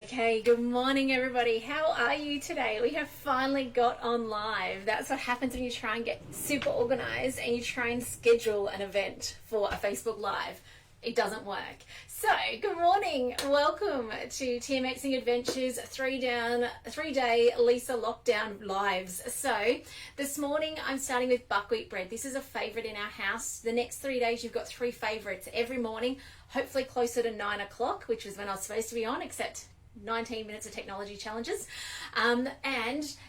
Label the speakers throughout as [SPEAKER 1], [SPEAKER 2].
[SPEAKER 1] Okay, good morning everybody. How are you today? We have finally got on live. That's what happens when you try and get super organized and you try and schedule an event for a Facebook Live. It doesn't work. So, good morning. Welcome to TMXing Adventures 3-day Lisa lockdown lives. So, this morning I'm starting with buckwheat bread. This is a favorite in our house. The next 3 days you've got 3 favorites every morning, hopefully closer to 9 o'clock, which is when I was supposed to be on, except 19 minutes of technology challenges. And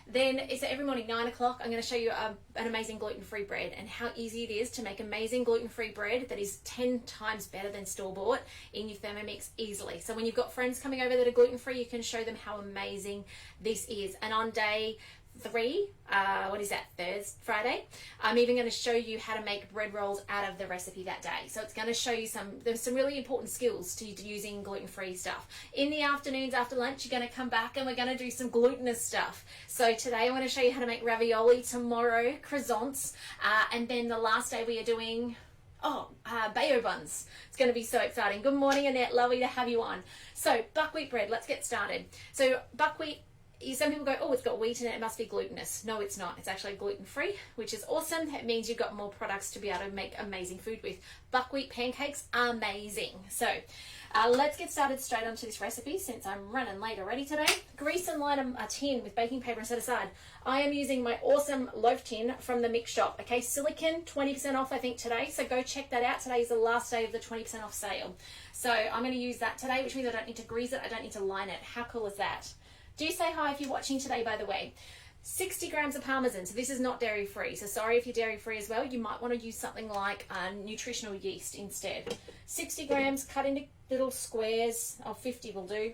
[SPEAKER 1] then it's every morning 9 o'clock. I'm going to show you an amazing gluten-free bread and how easy it is to make amazing gluten-free bread that is 10 times better than store-bought in your Thermomix easily. So when you've got friends coming over that are gluten-free, you can show them how amazing this is. And on day 3, Friday, I'm even going to show you how to make bread rolls out of the recipe that day. So it's going to show you there's some really important skills to using gluten-free stuff. In the afternoons after lunch, you're going to come back and we're going to do some glutinous stuff. So today I'm going to show you how to make ravioli, tomorrow croissants, and then the last day we are doing bayo buns. It's going to be so exciting. Good morning, Annette. Lovely to have you on. So buckwheat bread, let's get started. So buckwheat, some people go, oh, it's got wheat in it, it must be glutinous. No, it's not. It's actually gluten-free, which is awesome. It means you've got more products to be able to make amazing food with. Buckwheat pancakes, amazing. So let's get started straight onto this recipe since I'm running late already today. Grease and line a tin with baking paper and set aside. I am using my awesome loaf tin from the Mix Shop. Okay, silicon, 20% off I think today. So go check that out. Today is the last day of the 20% off sale. So I'm going to use that today, which means I don't need to grease it. I don't need to line it. How cool is that? Do say hi if you're watching today, by the way. 60 grams of Parmesan, so this is not dairy-free. So sorry if you're dairy-free as well. You might want to use something like nutritional yeast instead. 60 grams cut into little squares, 50 will do.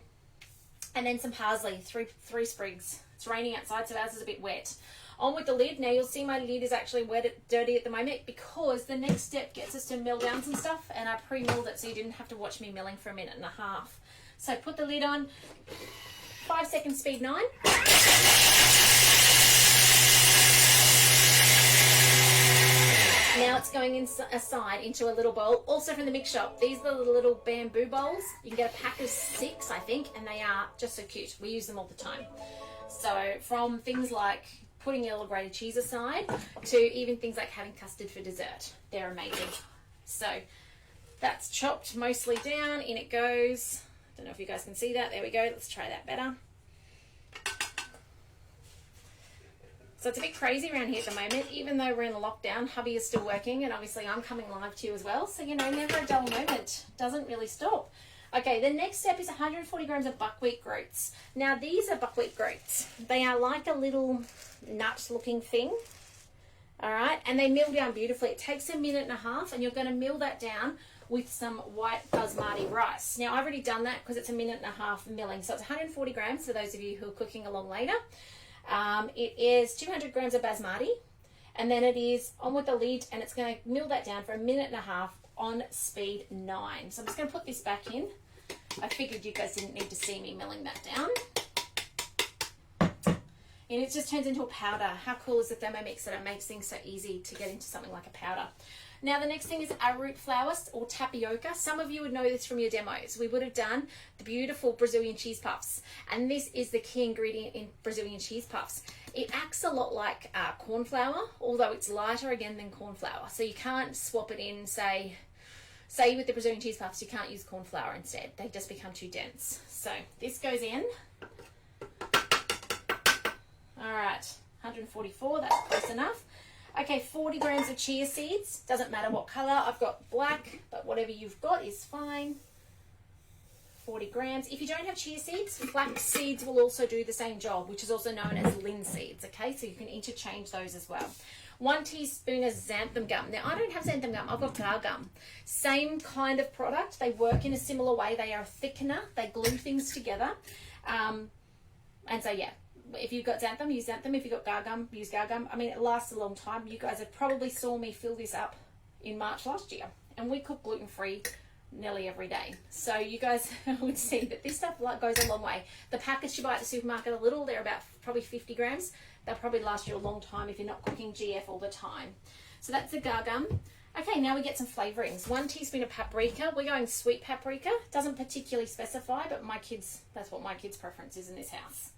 [SPEAKER 1] And then some parsley, three sprigs. It's raining outside, so ours is a bit wet. On with the lid. Now you'll see my lid is actually dirty at the moment because the next step gets us to mill down some stuff, and I pre-milled it so you didn't have to watch me milling for a minute and a half. So put the lid on. 5 seconds, speed 9. Now it's going aside into a little bowl, also from the Mix Shop. These are the little bamboo bowls. You can get a pack of 6, I think, and they are just so cute. We use them all the time. So from things like putting your little grated cheese aside to even things like having custard for dessert. They're amazing. So that's chopped mostly down. In it goes. Don't know if you guys can see that. There we go. Let's try that better. So it's a bit crazy around here at the moment. Even though we're in a lockdown, hubby is still working, and obviously I'm coming live to you as well. So, never a dull moment. Doesn't really stop. Okay, the next step is 140 grams of buckwheat groats. Now, these are buckwheat groats. They are like a little nut-looking thing. All right, and they mill down beautifully. It takes a minute and a half, and you're going to mill that down with some white basmati rice. Now, I've already done that because it's a minute and a half milling. So it's 140 grams for those of you who are cooking along later. It is 200 grams of basmati, and then it is on with the lid, and it's going to mill that down for a minute and a half on speed 9. So I'm just going to put this back in. I figured you guys didn't need to see me milling that down. And it just turns into a powder. How cool is the Thermomix that it makes things so easy to get into something like a powder? Now, the next thing is arrowroot flour or tapioca. Some of you would know this from your demos. We would have done the beautiful Brazilian cheese puffs. And this is the key ingredient in Brazilian cheese puffs. It acts a lot like corn flour, although it's lighter again than corn flour. So you can't swap it in, say with the Brazilian cheese puffs, you can't use corn flour instead. They just become too dense. So this goes in. All right, 144, that's close enough. Okay, 40 grams of chia seeds. Doesn't matter what color. I've got black, but whatever you've got is fine. 40 grams. If you don't have chia seeds, flax seeds will also do the same job, which is also known as linseeds. Okay, so you can interchange those as well. 1 teaspoon of xanthan gum. Now, I don't have xanthan gum. I've got gar gum. Same kind of product. They work in a similar way. They are a thickener. They glue things together. And so, yeah. If you've got xanthan, use xanthan. If you've got gar gum, use gar gum. I mean, it lasts a long time. You guys have probably saw me fill this up in March last year. And we cook gluten-free nearly every day. So you guys would see that this stuff goes a long way. The packets you buy at the supermarket are little. They're about probably 50 grams. They'll probably last you a long time if you're not cooking GF all the time. So that's the gar gum. Okay, now we get some flavorings. 1 teaspoon of paprika. We're going sweet paprika. Doesn't particularly specify, but that's what my kids' preference is in this house.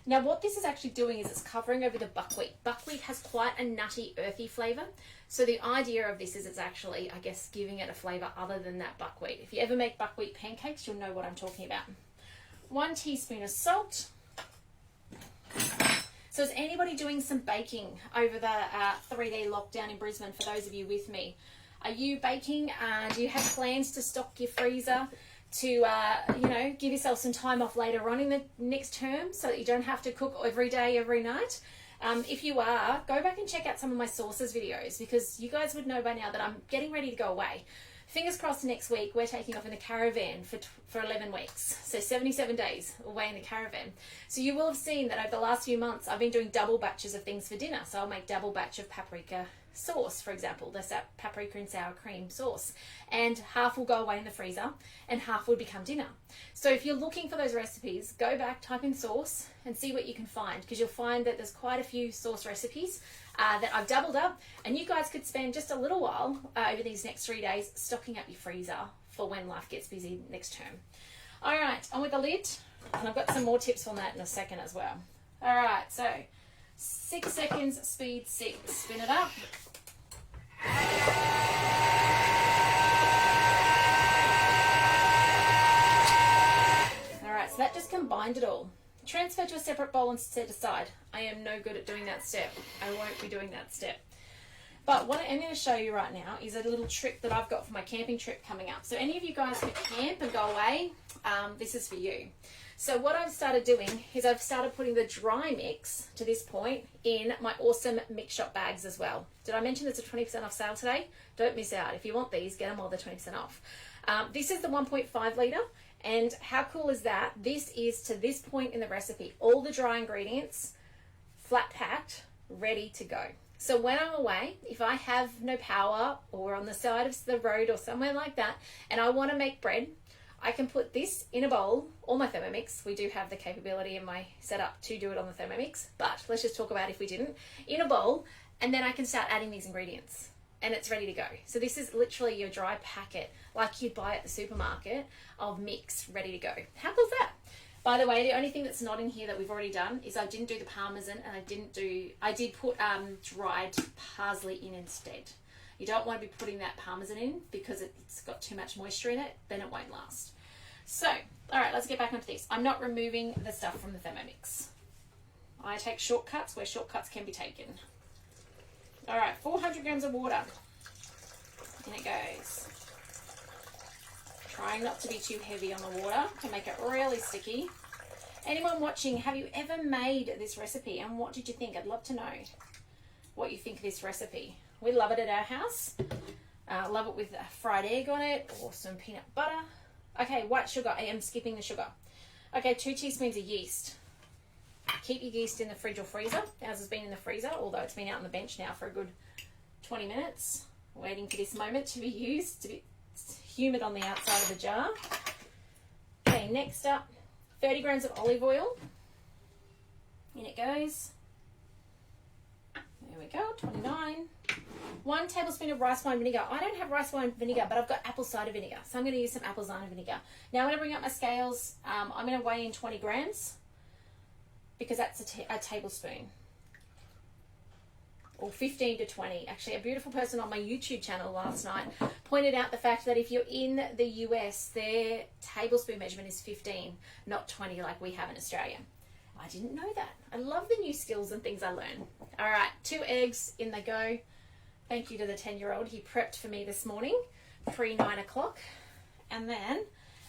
[SPEAKER 1] Now what this is actually doing is it's covering over the buckwheat. Buckwheat has quite a nutty, earthy flavour. So the idea of this is it's actually, I guess, giving it a flavour other than that buckwheat. If you ever make buckwheat pancakes, you'll know what I'm talking about. 1 teaspoon of salt. So is anybody doing some baking over the 3-day lockdown in Brisbane, for those of you with me? Are you baking? Do you have plans to stock your freezer to, give yourself some time off later on in the next term so that you don't have to cook every day, every night? If you are, go back and check out some of my sauces videos, because you guys would know by now that I'm getting ready to go away. Fingers crossed next week we're taking off in the caravan for 11 weeks. So 77 days away in the caravan. So you will have seen that over the last few months I've been doing double batches of things for dinner. So I'll make double batch of paprika sauce, for example, the paprika and sour cream sauce. And half will go away in the freezer and half will become dinner. So if you're looking for those recipes, go back, type in sauce and see what you can find, because you'll find that there's quite a few sauce recipes that I've doubled up, and you guys could spend just a little while over these next 3 days stocking up your freezer for when life gets busy next term. All right, on with the lid, and I've got some more tips on that in a second as well. All right, so 6 seconds, speed 6. Spin it up. All right, so that just combined it all. Transfer to a separate bowl and set aside. I am no good at doing that step. I won't be doing that step. But what I am going to show you right now is a little trick that I've got for my camping trip coming up. So any of you guys who camp and go away, this is for you. So what I've started doing is I've started putting the dry mix to this point in my awesome Mix Shop bags as well. Did I mention there's a 20% off sale today? Don't miss out. If you want these, get them all the 20% off. This is the 1.5 litre. And how cool is that? This is to this point in the recipe. All the dry ingredients, flat packed, ready to go. So when I'm away, if I have no power or on the side of the road or somewhere like that, and I want to make bread, I can put this in a bowl, or my Thermomix. We do have the capability in my setup to do it on the Thermomix, but let's just talk about if we didn't. In a bowl, and then I can start adding these ingredients. And it's ready to go. So this is literally your dry packet, like you'd buy at the supermarket, of mix ready to go. How cool is that? By the way, the only thing that's not in here that we've already done is I didn't do the parmesan, and I did put dried parsley in instead. You don't want to be putting that parmesan in because it's got too much moisture in it, then it won't last. So, all right, let's get back onto this. I'm not removing the stuff from the Thermomix. I take shortcuts where shortcuts can be taken. All right, 400 grams of water. In it goes. Trying not to be too heavy on the water to make it really sticky. Anyone watching, have you ever made this recipe, and what did you think? I'd love to know what you think of this recipe. We love it at our house. Love it with a fried egg on it or some peanut butter. Okay, white sugar. I am skipping the sugar. Okay, 2 teaspoons of yeast. Keep your yeast in the fridge or freezer. Ours has been in the freezer, although it's been out on the bench now for a good 20 minutes, waiting for this moment to be used. It's humid on the outside of the jar. Okay, next up, 30 grams of olive oil. In it goes. There we go, 29. 1 tablespoon of rice wine vinegar. I don't have rice wine vinegar, but I've got apple cider vinegar, so I'm going to use some apple cider vinegar. Now I'm going to bring up my scales. I'm going to weigh in 20 grams. Because that's a tablespoon, or 15 to 20. Actually, a beautiful person on my YouTube channel last night pointed out the fact that if you're in the US, their tablespoon measurement is 15, not 20 like we have in Australia. I didn't know that. I love the new skills and things I learn. All right, 2 eggs, in they go. Thank you to the 10-year-old. He prepped for me this morning, pre-9 o'clock. And then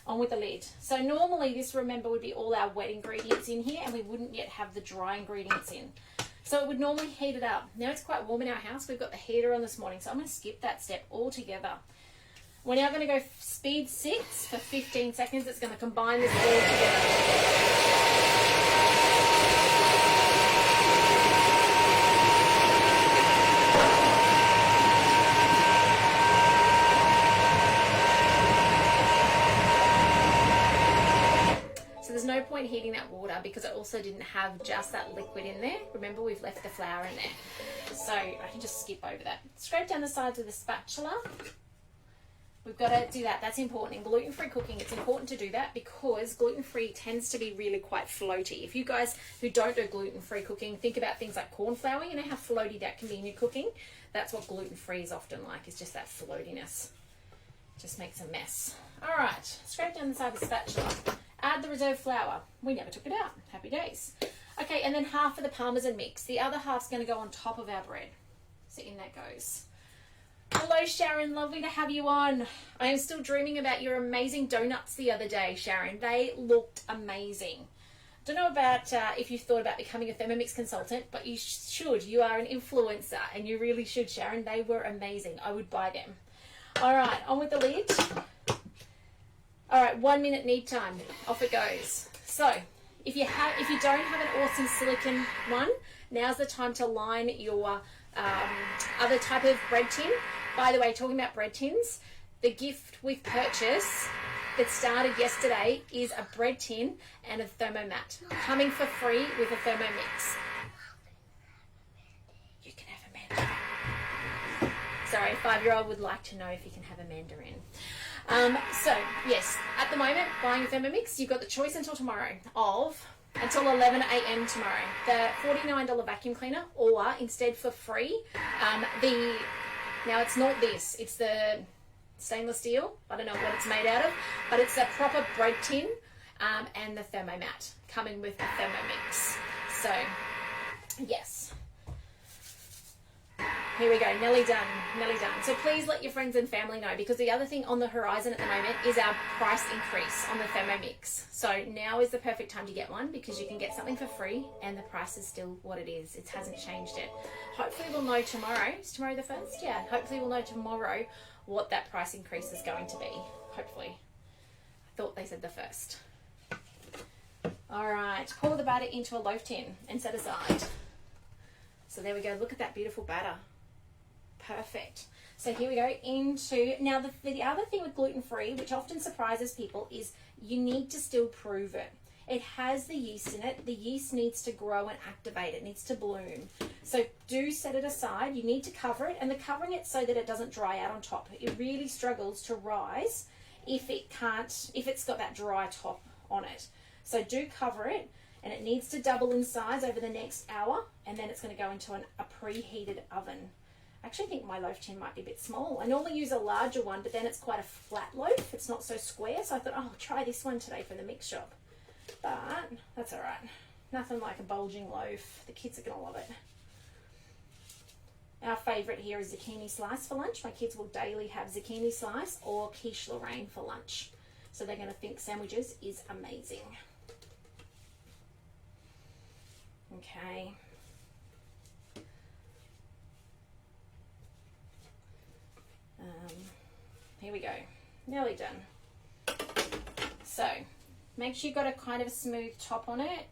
[SPEAKER 1] on with the lid. So normally this, remember, would be all our wet ingredients in here, and we wouldn't yet have the dry ingredients in. So it would normally heat it up. Now it's quite warm in our house. We've got the heater on this morning, so I'm going to skip that step altogether. We're now going to go speed 6 for 15 seconds. It's going to combine this all together. no point heating that water because I also didn't have just that liquid in there. Remember, we've left the flour in there. So I can just skip over that. Scrape down the sides with a spatula. We've got to do that. That's important. In gluten-free cooking, it's important to do that because gluten-free tends to be really quite floaty. If you guys who don't do gluten-free cooking, think about things like corn flour. You know how floaty that can be in your cooking? That's what gluten-free is often like, is just that floatiness. Just makes a mess. All right, scrape down the side with a spatula. Add the reserved flour. We never took it out. Happy days. Okay, and then half of the Parmesan mix. The other half's going to go on top of our bread. So in that goes. Hello, Sharon. Lovely to have you on. I am still dreaming about your amazing donuts the other day, Sharon. They looked amazing. Don't know about if you thought about becoming a Thermomix consultant, but you should. You are an influencer, and you really should, Sharon. They were amazing. I would buy them. All right, on with the lid. All right, 1 minute knead time. Off it goes. So, if you don't have an awesome silicone one, now's the time to line your other type of bread tin. By the way, talking about bread tins, the gift we've purchased that started yesterday is a bread tin and a thermomat coming for free with a Thermomix. You can have a mandarin. Sorry, a 5-year-old would like to know if you can have a mandarin. So, yes, at the moment, buying a Thermomix, you've got the choice until tomorrow until 11 a.m. tomorrow. The $49 vacuum cleaner, or instead for free, now it's not this, it's the stainless steel. I don't know what it's made out of, but it's a proper bread tin and the thermomat coming with the Thermomix. So, yes. Here we go, nearly done, nearly done. So please let your friends and family know, because the other thing on the horizon at the moment is our price increase on the Thermomix. So now is the perfect time to get one because you can get something for free and the price is still what it is. It hasn't changed it. Hopefully we'll know tomorrow. Is tomorrow the 1st? Yeah, hopefully we'll know tomorrow what that price increase is going to be. Hopefully. I thought they said the 1st. All right, pour the batter into a loaf tin and set aside. So there we go. Look at that beautiful batter. Perfect. So here we go into, now the other thing with gluten-free, which often surprises people, is you need to still prove it. It has the yeast in it. The yeast needs to grow and activate. It needs to bloom. So do set it aside. You need to cover it, and the covering it so that it doesn't dry out on top. It really struggles to rise if it's got that dry top on it. So do cover it, and it needs to double in size over the next hour, and then it's going to go into a preheated oven. I actually think my loaf tin might be a bit small. I normally use a larger one, but then it's quite a flat loaf. It's not so square, so I thought, oh, I'll try this one today from the mix shop. But that's all right. Nothing like a bulging loaf. The kids are going to love it. Our favourite here is zucchini slice for lunch. My kids will daily have zucchini slice or quiche Lorraine for lunch. So they're going to think sandwiches is amazing. Okay. Here we go. Nearly done. So, make sure you've got a kind of smooth top on it.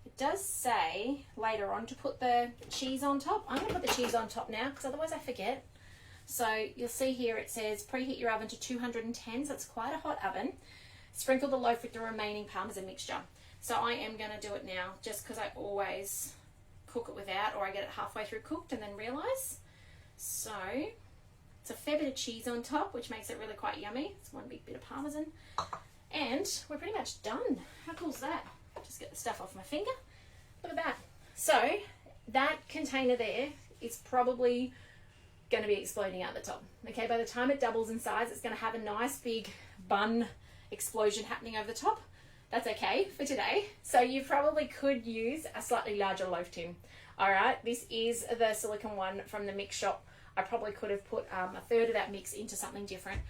[SPEAKER 1] It does say later on to put the cheese on top. I'm going to put the cheese on top now because otherwise I forget. So, you'll see here it says preheat your oven to 210, so it's quite a hot oven. Sprinkle the loaf with the remaining Parmesan mixture. So, I am going to do it now just because I always cook it without, or I get it halfway through cooked and then realise. So, it's a fair bit of cheese on top, which makes it really quite yummy. It's one big bit of Parmesan. And we're pretty much done. How cool is that? Just get the stuff off my finger. Look at that. So that container there is probably going to be exploding out the top. Okay, by the time it doubles in size, it's going to have a nice big bun explosion happening over the top. That's okay for today. So you probably could use a slightly larger loaf tin. All right, this is the silicone one from the mix shop. I probably could have put a third of that mix into something different.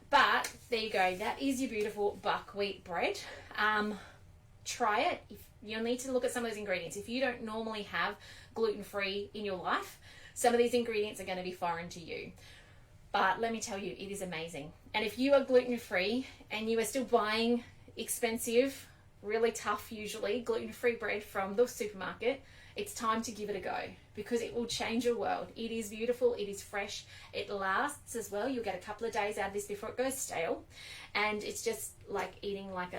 [SPEAKER 1] But there you go. That is your beautiful buckwheat bread. Try it. You'll need to look at some of those ingredients. If you don't normally have gluten-free in your life, some of these ingredients are going to be foreign to you. But let me tell you, it is amazing. And if you are gluten-free and you are still buying expensive, really tough, usually, gluten-free bread from the supermarket, it's time to give it a go because it will change your world. It is beautiful. It is fresh. It lasts as well. You'll get a couple of days out of this before it goes stale. And it's just like eating like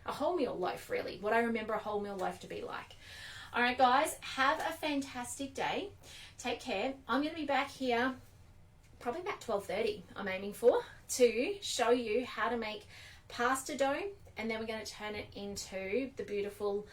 [SPEAKER 1] a wholemeal loaf, really, what I remember a wholemeal loaf to be like. All right, guys, have a fantastic day. Take care. I'm going to be back here probably about 12:30, I'm aiming for, to show you how to make pasta dough, and then we're going to turn it into the beautiful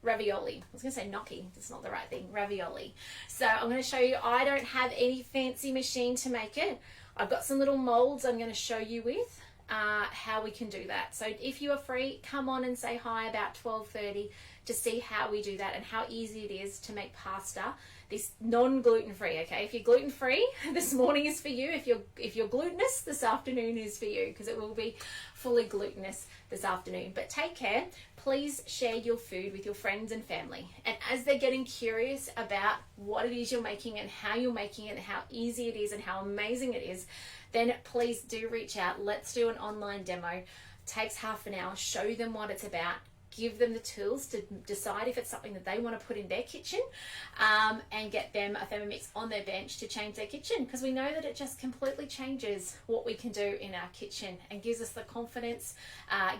[SPEAKER 1] ravioli. I was going to say gnocchi. That's not the right thing. Ravioli. So I'm going to show you. I don't have any fancy machine to make it. I've got some little molds I'm going to show you with how we can do that. So if you are free, come on and say hi about 12:30 to see how we do that and how easy it is to make pasta. This non-gluten free, okay? If you're gluten free, this morning is for you. If you're glutinous, this afternoon is for you, because it will be fully glutinous this afternoon. But take care. Please share your food with your friends and family. And as they're getting curious about what it is you're making and how you're making it and how easy it is and how amazing it is, then please do reach out. Let's do an online demo. It takes half an hour. Show them what it's about. Give them the tools to decide if it's something that they want to put in their kitchen, and get them a Thermomix on their bench to change their kitchen, because we know that it just completely changes what we can do in our kitchen and gives us the confidence,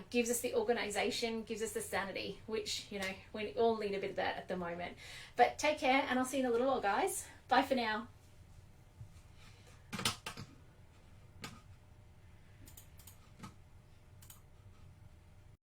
[SPEAKER 1] gives us the organization, gives us the sanity, which, you know, we all need a bit of that at the moment. But take care, and I'll see you in a little while, guys. Bye for now.